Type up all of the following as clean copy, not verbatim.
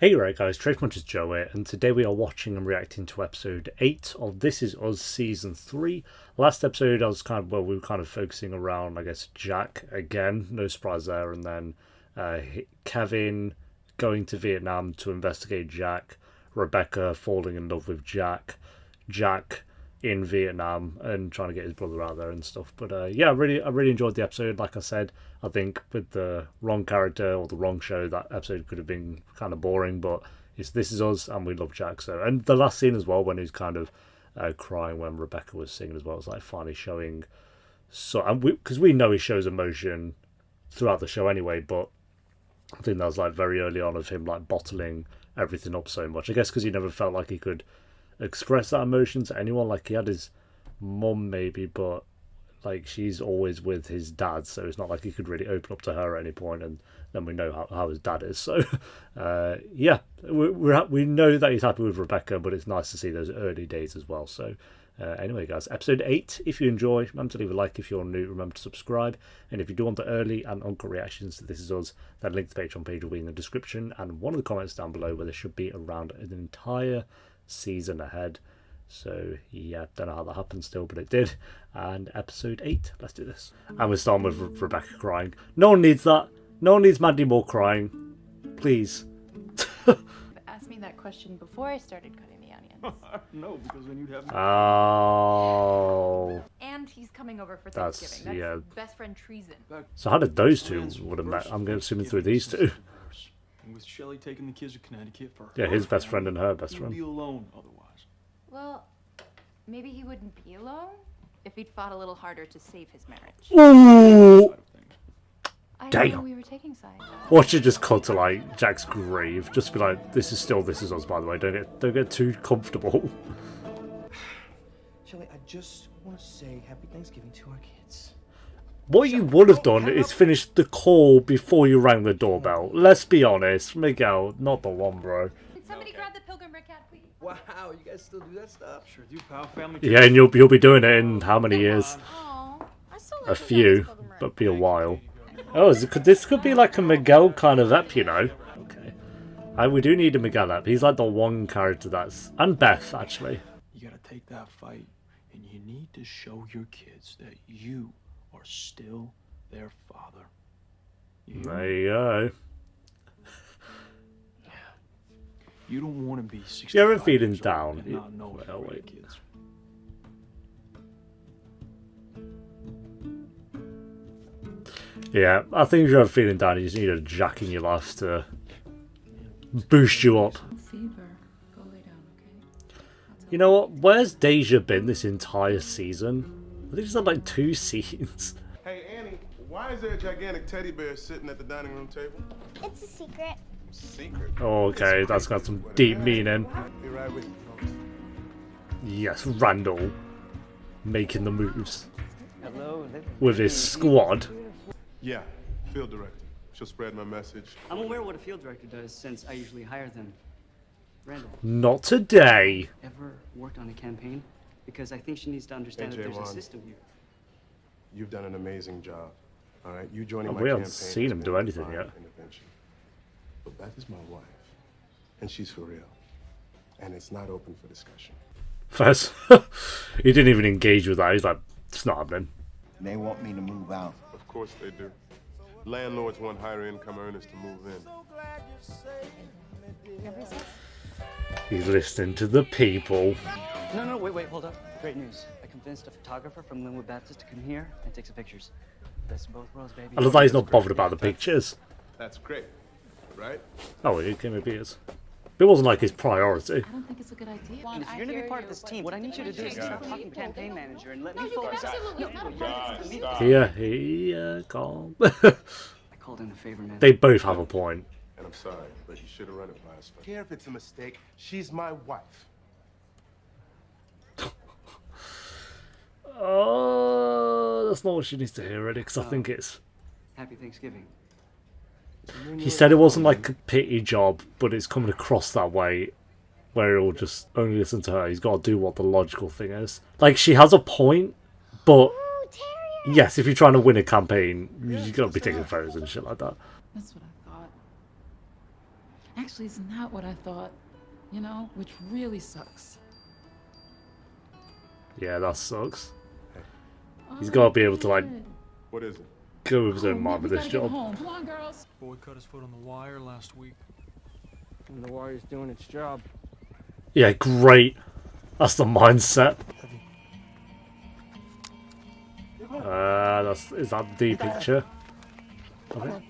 Hey right guys, Trace Munch's Joe here, and today we are watching and reacting to episode 8 of This Is Us Season 3. Last episode we were kind of focusing around, I guess, Jack again, no surprise there, and then Kevin going to Vietnam to investigate Jack, Rebecca falling in love with Jack, Jack in Vietnam and trying to get his brother out there and stuff. But yeah, I really enjoyed the episode. Like I said, I think with the wrong character or the wrong show, that episode could have been kind of boring. But This Is Us, and we love Jack. So, and the last scene as well, when he's kind of crying when Rebecca was singing as well, it's like finally showing. So, and because we know he shows emotion throughout the show anyway, but I think that was like very early on of him like bottling everything up so much. I guess because he never felt like he could express that emotion to anyone. Like he had his mum maybe, but like she's always with his dad, so it's not like he could really open up to her at any point. And then we know how his dad is. So yeah, we know that he's happy with Rebecca, but it's nice to see those early days as well. So anyway guys, episode 8, if you enjoy, remember to leave a like. If you're new, remember to subscribe, and if you do want the early and uncut reactions to This Is Us, that link to the Patreon page will be in the description and one of the comments down below, where there should be around an entire season ahead. So yeah, don't know how that happened still, but it did. And episode 8, let's do this. And we're starting with Rebecca crying. No one needs that. No one needs Mandy Moore crying, please. Asked me that question before I started cutting the onions. No, because then you'd have. Oh, And he's coming over for That's- Thanksgiving. yeah. Best friend treason. so how did those two would have met? I'm assuming through these two. And with Shelley taking the kids to Connecticut for Yeah, his best friend and her best He'd be friend. alone otherwise. Well, maybe he wouldn't be alone if he'd fought a little harder to save his marriage. Ooh, Side of things. I didn't know damn. we were taking sides. Watch it just cut to like Jack's grave. Just be like, this is still This Is Us, by the way. Don't get too comfortable. Shelley, I just want to say happy Thanksgiving to our kids. What you would have done is finish the call before you rang the doorbell. Let's be honest, Miguel, not the one, bro. Did somebody grab the pilgrim red cat, please? Wow, you guys still do that stuff? Sure do, pal. Family. Yeah, and you'll be doing it in how many years? Aw, I still A few, but be a while. Oh, this could be like a Miguel kind of ep, you know? Okay. We do need a Miguel ep. He's like the one character that's... And Beth, actually. You gotta take that fight, and you need to show your kids that you are still their father. You, There you go. you don't want to be 65 You're ever feeling years old down? and not know if Well, you're wait. kids. Yeah, I think if you're ever feeling down, you just need a Jack in your life to boost you up. Fever. Go lay down, okay? You know what? Where's Deja been this entire season? I think she's had like 2 scenes. Hey, Annie, why is there a gigantic teddy bear sitting at the dining room table? It's a secret. Secret. Oh, okay, that's got some deep meaning. Be right with you, folks. Yes, Randall making the moves Hello, with his squad. Yeah, field director. She'll spread my message. I'm aware what a field director does since I usually hire them. Randall, Not today. ever worked on a campaign? Because I think she needs to understand Hey, that there's a J-Mon. system here. You've done an amazing job. All right, you joining Oh, my we campaign haven't seen has him been do a anything divine yet. intervention. But Beth is my wife, and she's for real. And it's not open for discussion. First, he didn't even engage with that. He's like, it's not happening. They want me to move out. Of course they do. Landlords want higher income earners to move in. He's listening to the people. No, wait, hold up. Great news. I convinced a photographer from Linwood Baptist to come here and take some pictures. Best of both worlds, baby. I love that he's not bothered about the pictures. That's great, right? Oh, he came with beers. It wasn't like his priority. I don't think it's a good idea. And if you're gonna be part of this team, what I need you to do is stop talking campaign manager and let me focus. Here, calm. I called in a favor, man. They both have a point. And I'm sorry, but you should have run it by us. I don't care if it's a mistake. She's my wife. Oh, that's not what she needs to hear, really, because I think it's... Happy Thanksgiving. He said it wasn't like a pity job, but it's coming across that way, where he'll just only listen to her. He's got to do what the logical thing is. Like, she has a point, but yes, if you're trying to win a campaign, you've got to be taking photos and shit like that. That's what I thought. Actually, it's not what I thought, you know, which really sucks. Yeah, that sucks. He's got to be able to, like, What is it? go with his own Oh, mind man, with we this gotta get job. home. Come on, girls. Boy cut his foot on the wire last week. And the wire's doing its job. Yeah, great. That's the mindset. Is that the picture? Okay.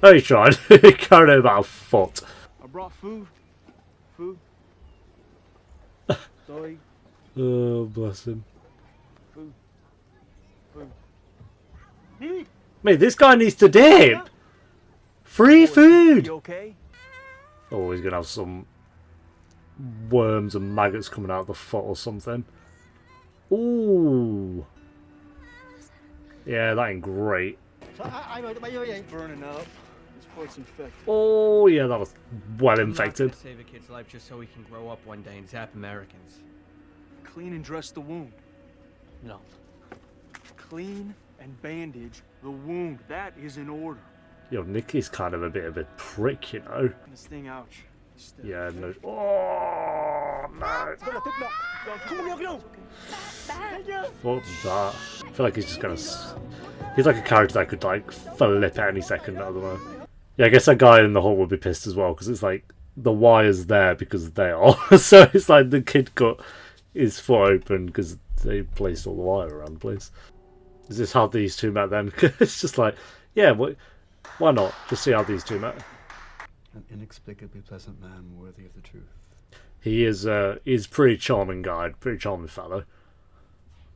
Oh, he tried. He carried it about a foot. I brought food. Food. Soy. Oh, bless him. Food. Mate, this guy needs to dip. Free food. You okay? Oh, he's gonna have some worms and maggots coming out of the foot or something. Ooh. Yeah, that ain't great. It's burning up. This foot's infected. Oh, yeah, that was well I'm not gonna infected. save a kid's life just so he can grow up one day and zap Americans. Clean and dress the wound. No. Clean and bandage the wound. That is in order. Yo, Nicky's kind of a bit of a prick, you know. This thing, ouch. Step. Yeah, no. Oh, no. What was that? I feel like he's just gonna. He's like a character that could, like, flip at any second. I don't know. Yeah, I guess that guy in the hall would be pissed as well, because it's like the wire's there because they are. So it's like the kid got his foot open because they placed all the wire around the place. Is this how these two met then? It's just like, yeah, why not? Just see how these two met. An inexplicably pleasant man worthy of the truth. He is he's pretty charming guy, pretty charming fellow.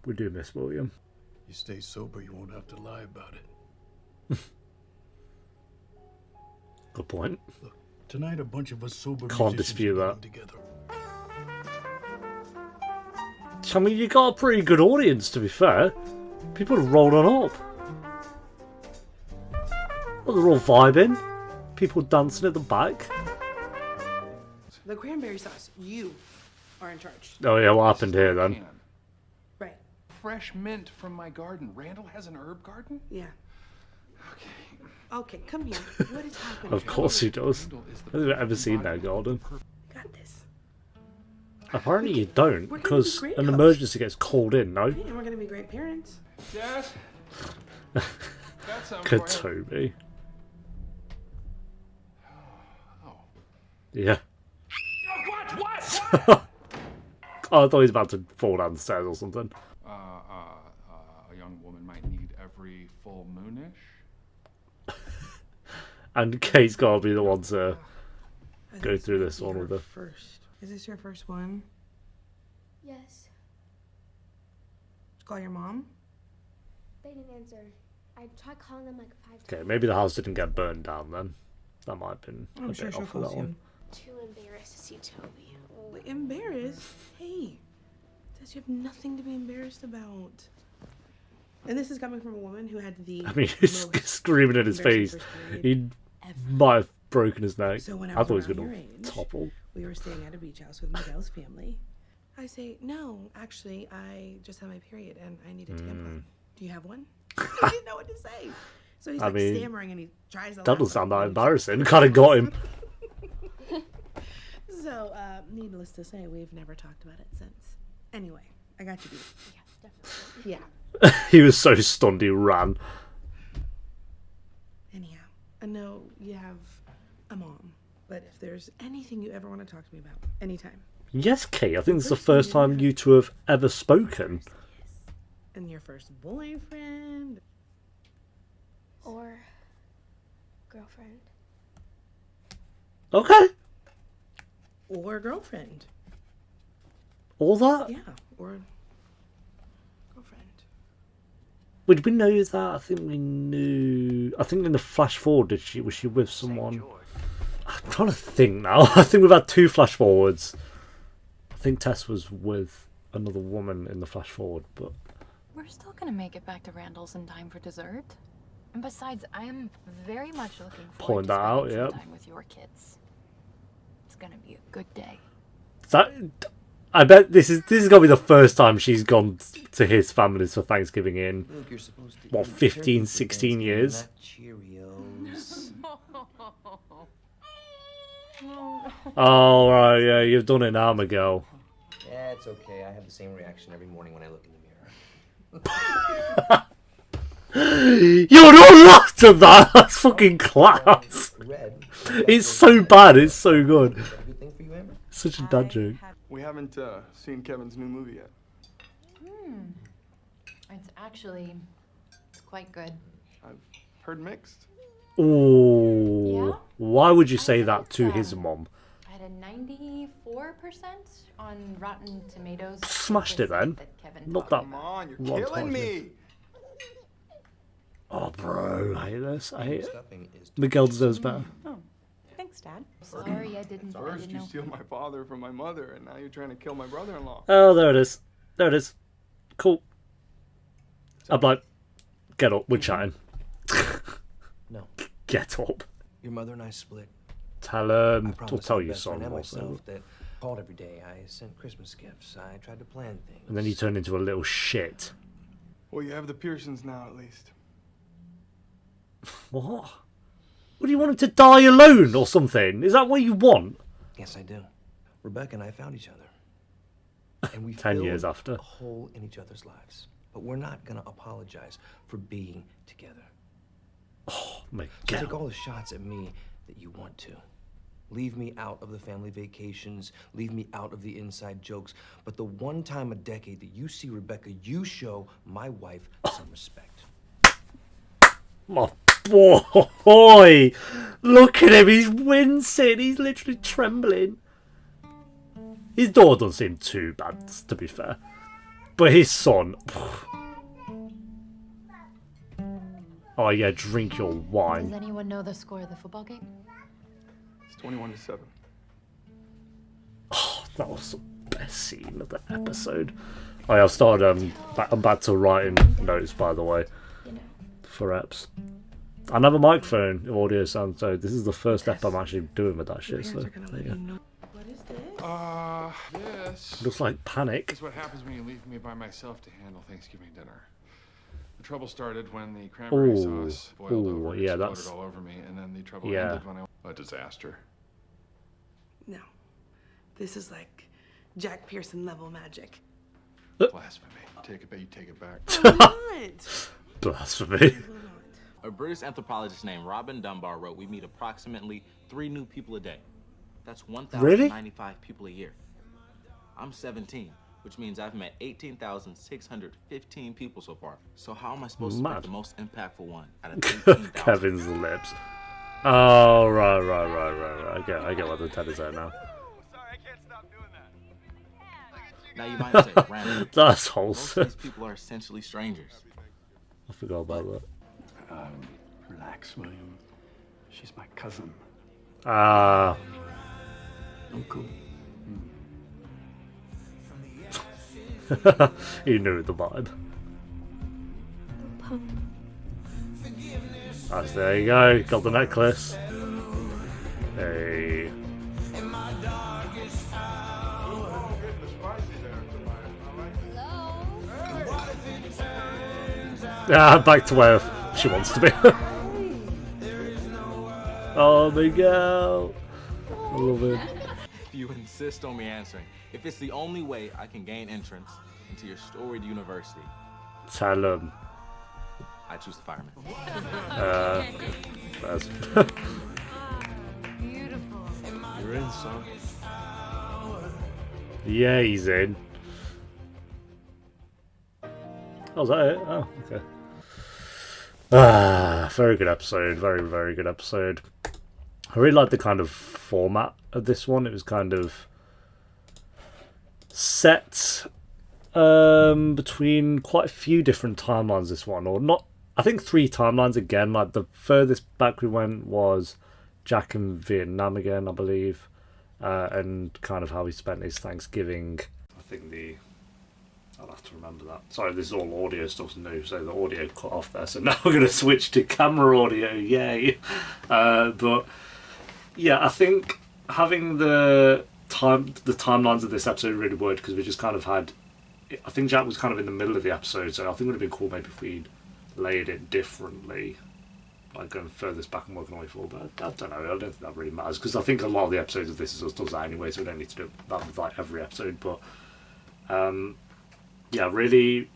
We do miss William. You stay sober, you won't have to lie about it. Good point. Look, tonight a bunch of us sober Can't musicians dispute are that. getting together. I mean, you got a pretty good audience, to be fair. People are rolling up. Well, they're all vibing. People dancing at the back. The cranberry sauce, you are in charge. Oh yeah, what happened here then? Right. Fresh mint from my garden. Randall has an herb garden? Yeah. Okay, come here. What is happening? Of course he does. I don't think I've ever seen that garden. Got this. Apparently you don't, We're gonna be because great an cooks. emergency gets called in, no? And we're gonna be great parents. Dad? That's Good Toby. Oh. Yeah. What? Oh, I thought he was about to fall down the stairs or something. A young woman might need every full moonish. And Kate's gotta be the one to go through this one with her. First. Is this your first one? Yes. Call your mom? They didn't answer. I tried calling them like 5 times. Okay, maybe the house didn't get burned down then. That might have been a I'm sure bit she'll off for call that one. soon. Too embarrassed to see Toby. Wait, embarrassed? Hey. Says you have nothing to be embarrassed about. And this is coming from a woman who had the I mean, he's most screaming in his face. embarrassing first period He ever. might have broken his neck. So when I I was thought he was around going your to age, topple. we were staying at a beach house with Miguel's family. I say, no, actually, I just had my period and I needed tampon. Do you have one? He didn't know what to say. So he's I like mean, stammering and he tries to That laugh doesn't sound that like a embarrassing. Kind of got him. So, needless to say, we've never talked about it since. Anyway, I got you beat. Yes, definitely. Yeah. He was so stunned he ran. Anyhow, I know you have a mom, but if there's anything you ever want to talk to me about, anytime. Yes, Kate, I think this is the first time you two have ever spoken. And your first boyfriend. Or girlfriend. Okay. Or girlfriend. All that? Yeah, or girlfriend. Did we know that? I think we knew. I think in the flash forward, was she with someone? I'm trying to think now. I think we've had 2 flash forwards. I think Tess was with another woman in the flash forward, but We're still gonna make it back to Randall's in time for dessert. And besides, I am very much looking Point forward to that out, spending yep. some time with your kids. It's gonna be a good day. that I bet this is gonna be the first time she's gone to his families for Thanksgiving in Look, you're supposed to what eat 15, turkey for 16 years. Thanksgiving, not Cheerios. Oh, right, yeah, you've done it now, Miguel. Yeah, it's okay. I have the same reaction every morning when I look in the mirror. You're not laughed at that! That's fucking class! Red. It's so bad, it's so good. Is that a good thing for you, Amber? Such a dad joke. We haven't seen Kevin's new movie yet. It's quite good. I've heard mixed. Ooh. Yeah? Why would you say that to his mom? I had a 94% on Rotten Tomatoes. Smashed it then. Not that. Come on, you're Rotten killing Tomatoes. me. Oh, bro, I hate this. I hate it. Stuffing is Miguel deserves better. Oh, thanks, Dad. Sorry, I didn't First you know. steal my father from my mother, and now you're trying to kill my brother-in-law. Oh, there it is. There it is. Cool. I'm like, get up, we're chatting. No. Get up. Your mother and I split. Tell I I'll promised tell my your best friend son and also. myself that called every day. I sent Christmas gifts. I tried to plan things. And then he turned into a little shit. Well, you have the Pearsons now, at least. What? What do you want him to die alone or something? Is that what you want? Yes, I do. Rebecca and I found each other. And we 10 filled years after. a hole in each other's lives. But we're not going to apologize for being together. Oh, So Miguel. take all the shots at me that you want to. Leave me out of the family vacations. Leave me out of the inside jokes. But the one time a decade that you see Rebecca, you show my wife some respect. My boy! Look at him, he's wincing. He's literally trembling. His daughter doesn't seem too bad, to be fair. But his son... Oh yeah, drink your Does wine. anyone know the score of the football game? It's 21-7. Oh, that was the best scene of the episode. Oh, yeah, I've started, I'm back to writing notes, by the way, for eps. I have a microphone of audio sound, so this is the first ep I'm actually doing with that shit, so there you go. What is this? This Looks like panic. is what happens when you leave me by myself to handle Thanksgiving dinner. The trouble started when the cranberry Ooh. sauce boiled Ooh, over, yeah, exploded that's- all over me, and then the trouble Yeah. ended when a disaster. No. This is like Jack Pearson level magic. Blasphemy. Take it back. What? Blasphemy. A British anthropologist named Robin Dunbar wrote, "We meet approximately 3 new people a day. That's 1,095 people a year. I'm 17, which means I've met 18,615 people so far. So how am I supposed to Mad. pick the most impactful one out of 18,000? Kevin's lips. Oh, right. I get what the Ted is there now. Now you might say, Randall, That's most of wholesome. these people are essentially strangers. I forgot about that. Relax, William. She's my cousin. Ah. Uncle. You knew the vibe. That's, there you go. Got the necklace. Hey. Ah, back to where she wants to be. Oh, Miguel. I love it. If you insist on me answering, if it's the only way I can gain entrance into your storied university, Tell him. I choose the fireman. That's Beautiful. You're in, son. yeah, he's in. Oh, is that it? Oh, okay. Ah, very good episode. Very, very good episode. I really like the kind of format of this one. It was kind of set between quite a few different timelines, this one. Or not, I think 3 timelines again. Like the furthest back we went was Jack in Vietnam again, I believe. And kind of how he spent his Thanksgiving. I think I'll have to remember that. Sorry, this is all audio stuff's new, so the audio cut off there. So now we're going to switch to camera audio, yay! But yeah, I think having the timelines of this episode really worked because we just kind of had. I think Jack was kind of in the middle of the episode, so I think it would have been cool maybe if we'd layered it differently. like going furthest back and working our way forward. But I don't know. I don't think that really matters because I think a lot of the episodes of This Is Us does that anyway, so we don't need to do that with like every episode. But yeah, really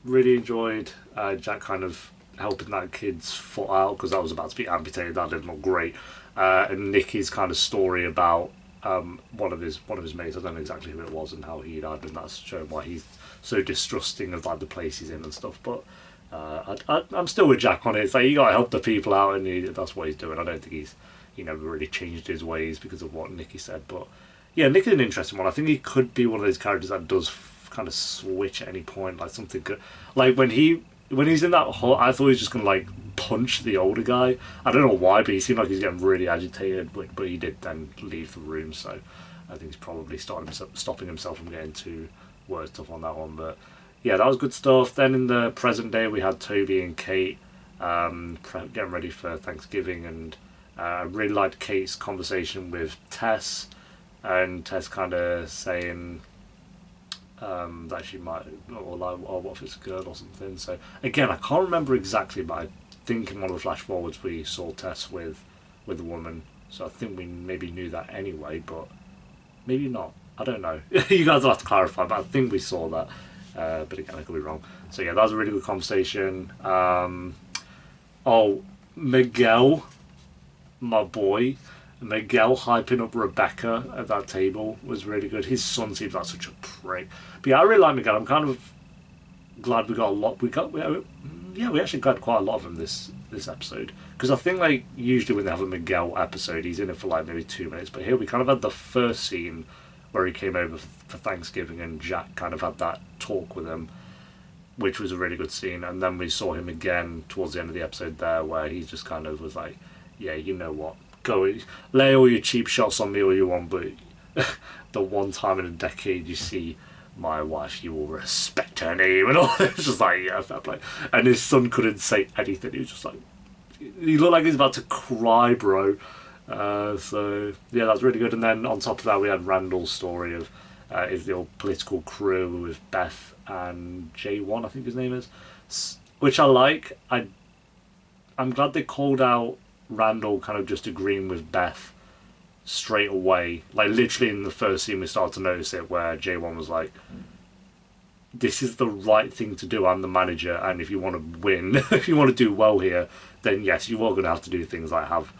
enjoyed Jack kind of helping that kid's foot out because that was about to be amputated. That didn't look great. And Nicky's kind of story about one of his mates. I don't know exactly who it was and how he died, and that's showing why he's so distrusting of like the place he's in and stuff. But I'm still with Jack on it. It's like you gotta help the people out, and that's what he's doing. I don't think he never really changed his ways because of what Nicky said. But yeah, Nicky's an interesting one. I think he could be one of those characters that does kind of switch at any point, like something good. Like when he's in that hut, I thought he was just gonna like punch the older guy. I don't know why, but he seemed like he's getting really agitated. But he did then leave the room, so I think he's probably stopping himself from getting too worked up on that one. But yeah, that was good stuff. Then in the present day, we had Toby and Kate getting ready for Thanksgiving, and I really liked Kate's conversation with Tess, and Tess kind of saying that she might, or like, oh, what if it's a girl or something. So again, I can't remember exactly, but I think in one of the flash forwards we saw Tess with a woman. So I think we maybe knew that anyway, but maybe not. I don't know. You guys will have to clarify, but I think we saw that. But again, I could be wrong. So yeah, that was a really good conversation. Miguel, my boy, Miguel hyping up Rebecca at that table was really good. His son seems like such a prick. But yeah, I really like Miguel. I'm kind of glad we got a lot. We actually got quite a lot of him this episode. Because I think like usually when they have a Miguel episode, he's in it for like maybe 2 minutes. But here we kind of had the first scene where he came over for Thanksgiving and Jack kind of had that talk with him, which was a really good scene. And then we saw him again towards the end of the episode there where he just kind of was like, yeah, you know what, go lay all your cheap shots on me all you want, but the one time in a decade you see my wife, you will respect her name and all. It's just like, yeah, fair play. And his son couldn't say anything. He was just like, he looked like he was about to cry, bro. So yeah, that's really good. And then on top of that, we had Randall's story of is the old political crew with Beth and J1, I think his name is, which I like. I'm glad they called out Randall kind of just agreeing with Beth straight away. Like literally in the first scene, we started to notice it where J1 was like, "This is the right thing to do. I'm the manager, and if you want to win, if you want to do well here, then yes, you are going to have to do things like have."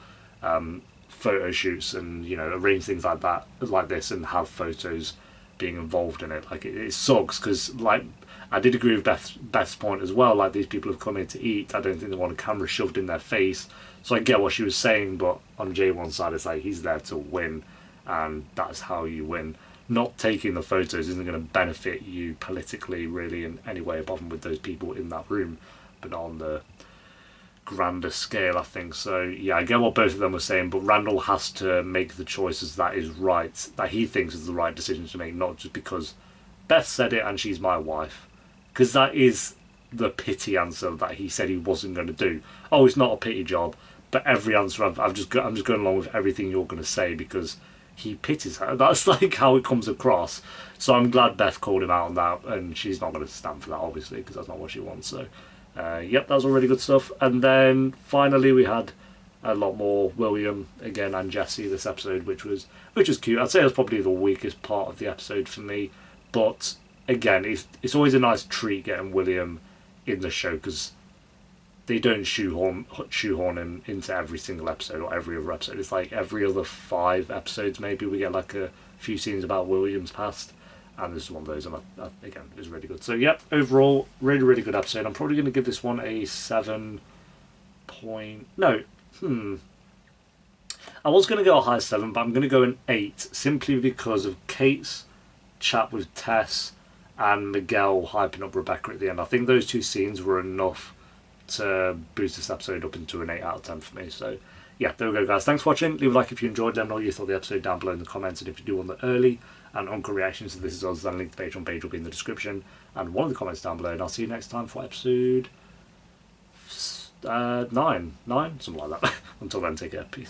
Photo shoots and arrange things like that, like this, and have photos being involved in it. Like it sucks because like I did agree with Beth's point as well. Like these people have come in to eat. I don't think they want a camera shoved in their face. So I get what she was saying, but on J1's side, it's like he's there to win, and that's how you win. Not taking the photos isn't going to benefit you politically really in any way, apart from with those people in that room, but not on the grander scale, I think. So yeah, I get what both of them were saying, but Randall has to make the choices that is right, that he thinks is the right decision to make, not just because Beth said it and she's my wife, because that is the pity answer that he said he wasn't going to do. Oh, it's not a pity job, but every answer I'm just going along with everything you're going to say because he pities her. That's like how it comes across. So I'm glad Beth called him out on that, and she's not going to stand for that obviously because that's not what she wants. So yep, that was all really good stuff. And then finally we had a lot more William again and Jesse this episode, which was cute. I'd say it was probably the weakest part of the episode for me, but again, it's always a nice treat getting William in the show because they don't shoehorn him into every single episode or every other episode. It's like every other 5 episodes maybe we get like a few scenes about William's past. And this is one of those, and again, it was really good. So, yep, overall, really, really good episode. I'm probably going to give this one a 7 point... No, I was going to go a high 7, but I'm going to go an 8, simply because of Kate's chat with Tess and Miguel hyping up Rebecca at the end. I think those 2 scenes were enough to boost this episode up into an 8 out of 10 for me. So, yeah, there we go, guys. Thanks for watching. Leave a like if you enjoyed. Let me know what you thought of the episode down below in the comments, and if you do want the early and uncut reactions to This Is Us, then link to the Patreon page will be in the description and one of the comments down below, and I'll see you next time for episode 9, something like that. Until then, take care, peace.